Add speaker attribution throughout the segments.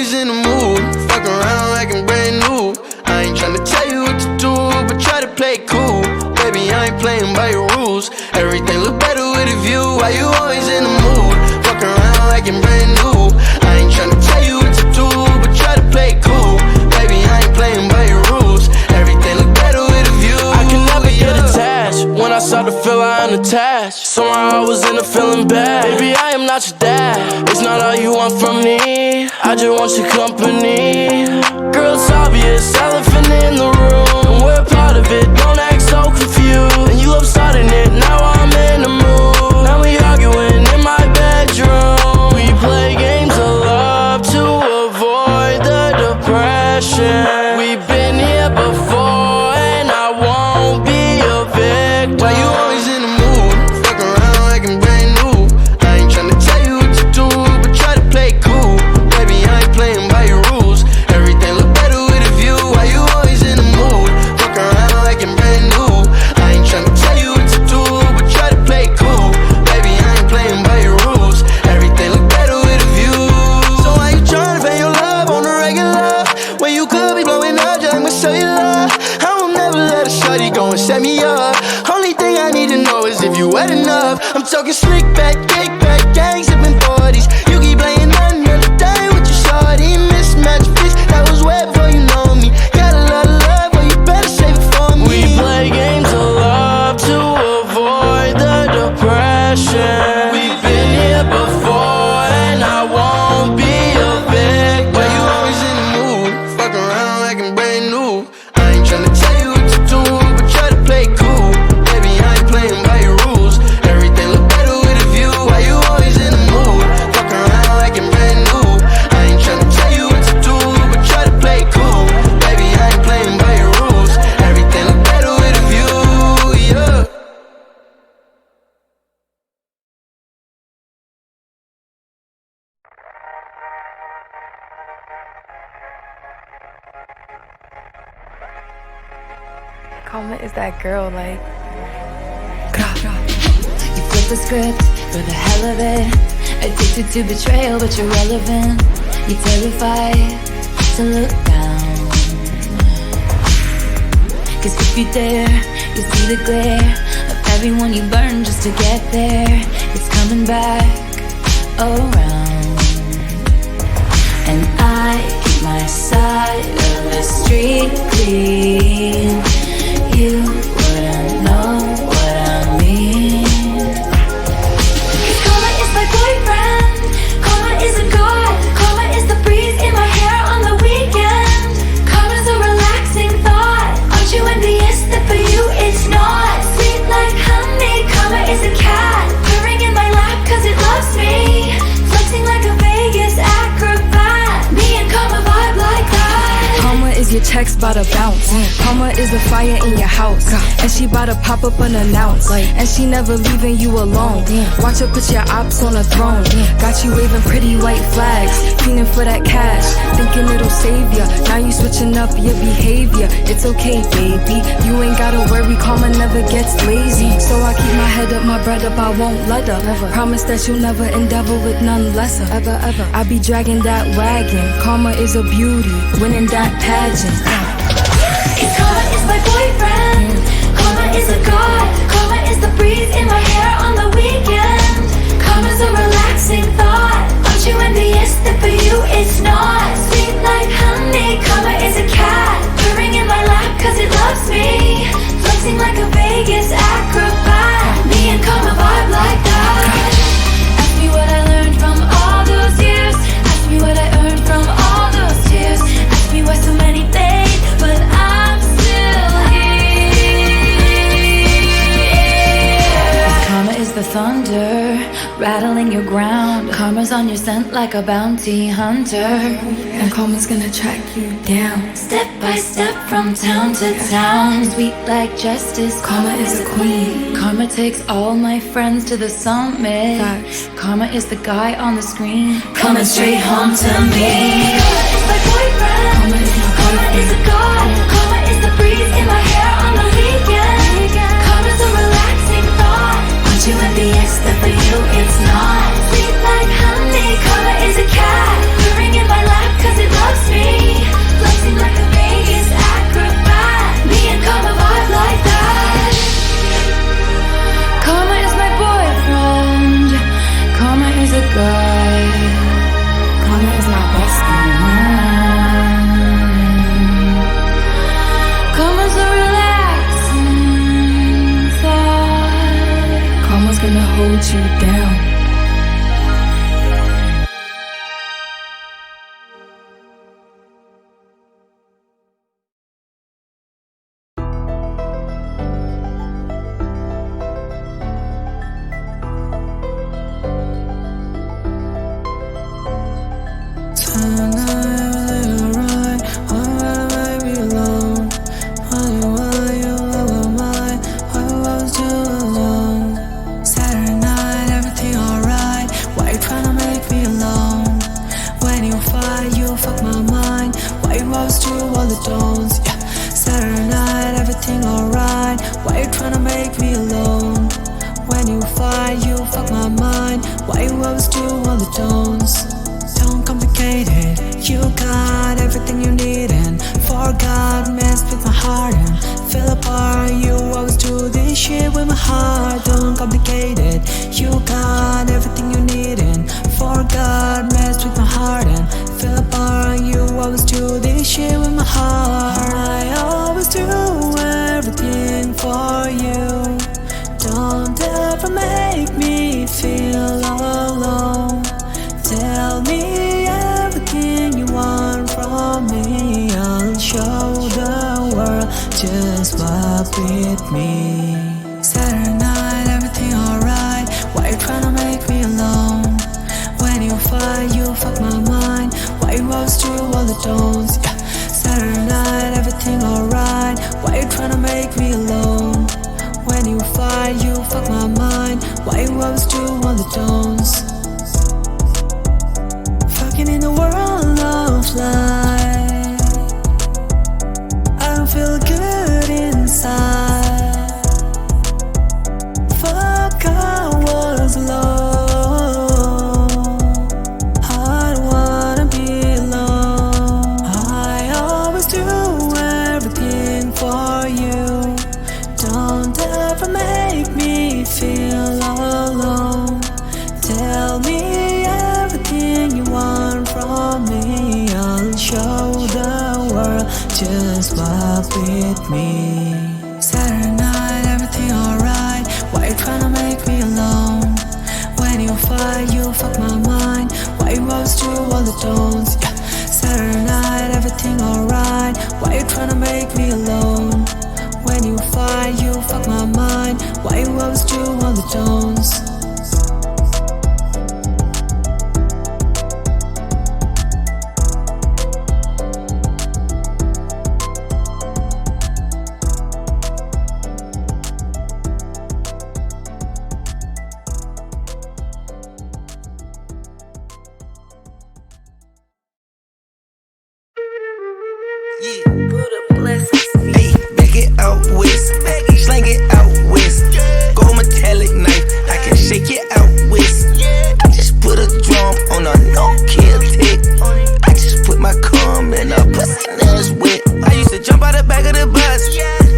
Speaker 1: always in the mood. Fuck around like I'm brand new. I ain't tryna tell you what to do, but try to play it cool. Baby, I ain't playing by your rules. Everything look better with a view. Why you always in the mood? Fuck around like I'm brand new. I ain't tryna tell you what to do, but try to play it cool. Baby, I ain't playing by your rules. Everything look better with a view.
Speaker 2: I can never get attached. When I start to feel I unattached, somehow I was in a feeling bad. Baby, I am not your dad. It's not all you want from me. I just want your company. Girl, it's obvious, elephant in the room. We're part of it, don't act so confused. And you love starting it, now I'm in the mood. Now we arguing in my bedroom. We play games of love to avoid the depression. We've been here before and I won't be a victim.
Speaker 1: Why you always in the mood? Fuck around like I'm brand new. I ain't tryna tell you what to do, but try to play it cool. Baby, I ain't playing by your rules. Everything look better with a view. Why you always in the mood? Fuck around like I'm brand new. I ain't tryna tell you what to do, but try to play it cool. Baby, I ain't playing by your rules. Everything look better with a view. So why you tryna pay your love on the regular when you could be blowing up just like my cellular? I will never let a shawty go and set me up. Only thing I need to know is if you wet enough. I'm talking slick back, kick back, gang sipping 40s. You keep playing another day with your shawty. Mismatch fish that was wet before you know me. Got a lot of love, but you better save it for me.
Speaker 2: We play games of love to avoid the depression. We've been here before and I won't be a victim.
Speaker 1: Why you always in the mood? Fuck around like I'm brand new. I ain't tryna tell you what to do, but try to play it cool. Baby, I ain't playing by your rules. Everything look better with a view. Why you always in the mood? Fuck around like I'm brand new. I ain't tryna tell you what to do, but try to play it cool. Baby, I ain't playing by your rules. Everything look better with a view, yeah.
Speaker 3: Karma is that girl, like.
Speaker 4: You flip the script for the hell of it. Addicted to betrayal, but you're relevant. You're terrified to look down. Cause if you dare, you see the glare of everyone you burn just to get there. It's coming back around. And I keep my side of the street clean. You wouldn't know what I mean. Karma is my boyfriend. Karma is a god. Karma is the breeze in my hair on the weekend. Karma's a relaxing thought. Aren't you envious that for you it's not? Sweet like honey. Karma is a cat purring in my lap cause it loves me. Flexing like a Vegas acrobat. Me and Karma vibe like that.
Speaker 3: Karma is your text bout to bounce. Karma is the fire in your house, and she bout to pop up unannounced. And she never leaving you alone. Watch her put your ops on a throne. Got you waving pretty white flags, fiending for that cash, thinking it'll save ya. Now you switching up your behavior. It's okay, baby. You ain't gotta worry. Karma never gets lazy. So I keep my head up, my bread up. I won't let her. Promise that you'll never endeavor with none lesser. Ever. I be dragging that wagon. Karma is a beauty, winning that pageant.
Speaker 4: Karma is my boyfriend. Karma is a god. Karma is the breeze in my hair on the weekend. Karma's a relaxing thought. Aren't you envious that for you it's not? Sweet like honey. Karma is a cat purring in my lap cause it loves me. Flexing like a Vegas acrobat. Me and Karma vibe like that. Ask me what I learned from all those years. Ask me what I earned from all those tears. Ask me why so many fade, but I'm still here. Karma is the thunder rattling your ground. Karma's on your scent like a bounty hunter.
Speaker 3: And karma's gonna track you down.
Speaker 4: Step by step from town to town. Sweet like justice.
Speaker 3: Karma is a queen.
Speaker 4: Karma takes all my friends to the summit.
Speaker 3: Facts.
Speaker 4: Karma is the guy on the screen coming straight home to me. Karma is my boyfriend.
Speaker 3: Karma is my
Speaker 4: Karma is a god. Karma is the breeze in my hair on the weekend. Karma's a relaxing thought. Aren't you envious that for you it's not? Sweet like honey. Karma is a cat purring in my lap cause
Speaker 3: hold you down.
Speaker 5: Just walk with me. Saturday night, everything alright. Why you tryna make me alone? When you fight, you fuck my mind. Why you always do all the don'ts? Yeah. Saturday night, everything alright. Why you tryna make me alone? When you fight, you fuck my mind. Why you always do all the don'ts? Fucking in the world of life. I don't feel good inside. Fuck, I was alone. I don't wanna be alone. I always do everything for you. Don't ever make me feel alone. Tell me everything you want from me. I'll show the world. Just walk with me. Saturday night, everything alright. Why you tryna make me alone? When you fight, you fuck my mind. Why you always do all the don'ts? Yeah. Saturday night, everything alright. Why you tryna make me alone? When you fight, you fuck my mind. Why you always do all the don'ts?
Speaker 1: Hey, back it out west, slang it out west. Gold metallic knife, I can shake it out west. I just put a drum on a no-kill tick. I just put my cum in a pussy that's wet. I used to jump out the back of the bus,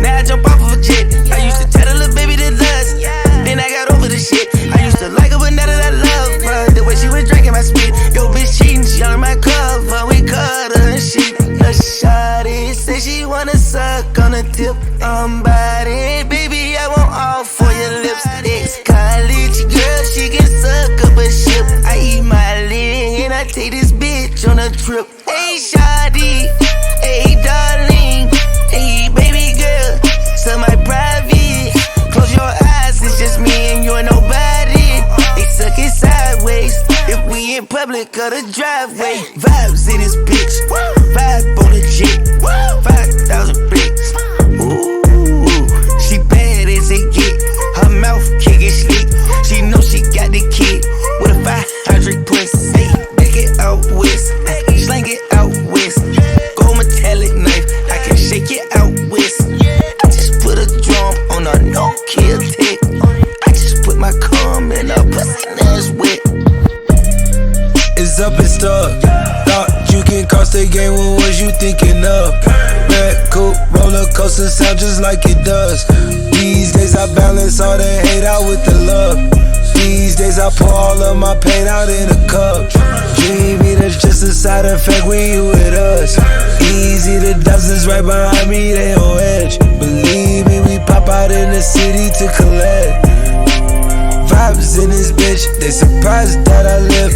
Speaker 1: now I jump off of a jet. I used to tell the little baby to lust, then I got over the shit. I used to like her, but now that I love her, the way she was drinking my spit. Yo, bitch cheating, she on my cover, we cut her and shit. A shawty say she wanna suck on the tip. I'm body, baby, I want all for your lips. Ex-college girl, she can suck up a ship. I eat my leg and I take this bitch on a trip. Hey, shawty, hey, darling, hey, baby girl, so my private. Close your eyes, it's just me and you and nobody. They suck it sideways if we in public or the driveway. Vibes in this bitch, vibe on the jet, 5,000 bricks. Ooh, she bad as it get. Her mouth kicking slick. She know she got the kid with a 500 pussy. Back it out west, slang it out west. Gold metallic knife, I can shake it out west. I just put a drum on a no-kill tick. I just put my cum in a pussy that's wet.
Speaker 6: It's up and stuck. Thought you can cross the game, what was you thinking of? Red coupe, roller coaster sound just like it does. These days I balance all the hate out with the love. These days I pour all of my pain out in a cup. Dreamy, that's just a side effect when you with us. Easy, the dozens right behind me, they on edge. Believe me, we pop out in the city to collect. Vibes Ops in this bitch, they surprised that I live.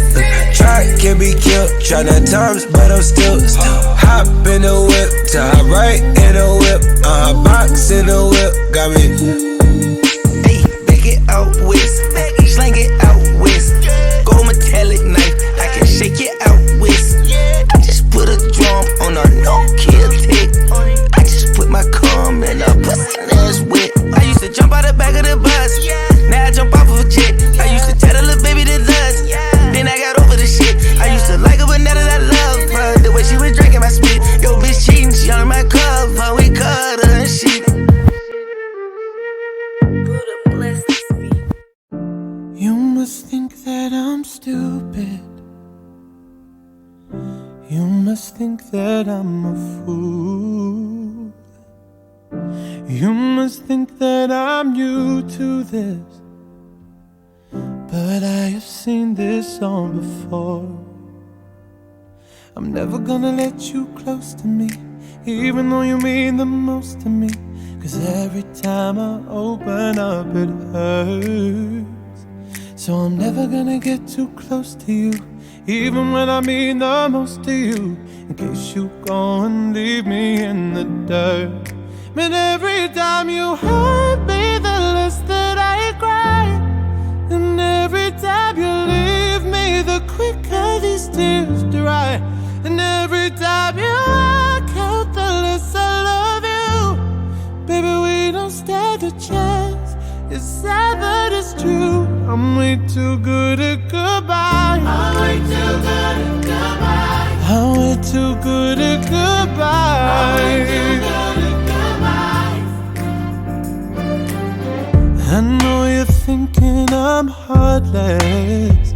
Speaker 6: Try can be killed, try 9 times, but I'm still hop in the whip, to hop right in the whip, box in the whip, got me.
Speaker 7: Hey, back it out west, slang it out west. Gold metallic knife, I can shake it out west. I just put a drum on a no-kill tick. I just put my cum in a pussy ass wet. I used to jump out the back of the bus, now I jump off of a jet. I used to tell the little baby to dust, then I got over the shit. I used to like her, but now that I love her, the way she was drinking my spit. Yo, bitch cheating, she on my cover, we cut her and shit.
Speaker 5: You must think that I'm stupid. You must think that I'm a fool. You must think that I'm new to this, but I have seen this song before. I'm never gonna let you close to me, even though you mean the most to me. 'Cause every time I open up it hurts. So I'm never gonna get too close to you, even when I mean the most to you, in case you go and leave me in the dirt. But every time you hurt me, the less that I cry. And every time you leave me, the quicker these tears dry. And every time you walk out, the less I love you. Baby, we don't stand a chance. It's sad but it's true. I'm way too good at goodbye. I'm way too good at goodbye. I'm way too good at goodbye. I'm way too good at goodbye. I know you're thinking I'm heartless.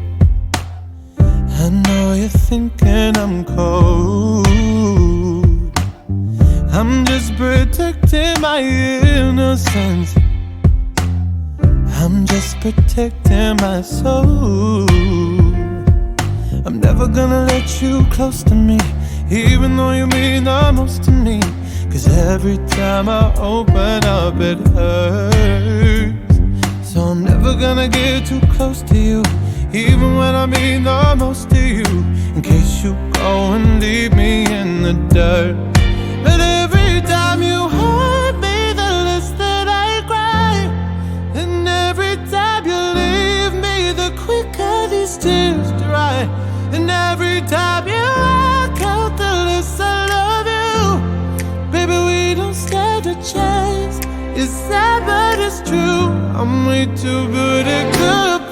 Speaker 5: I know you're thinking I'm cold. I'm just protecting my innocence. I'm just protecting my soul. I'm never gonna let you close to me, even though you mean the most to me. 'Cause every time I open up it hurts. So I'm never gonna get too close to you, even when I mean the most to you, in case you go and leave me in the dirt. But every time you hurt me, the less that I cry. And every time you leave me, the quicker these tears dry. And every time you walk out, the less I love you. Baby, we don't stand a chance. It's sad but it's true. I'm way too good at goodbye.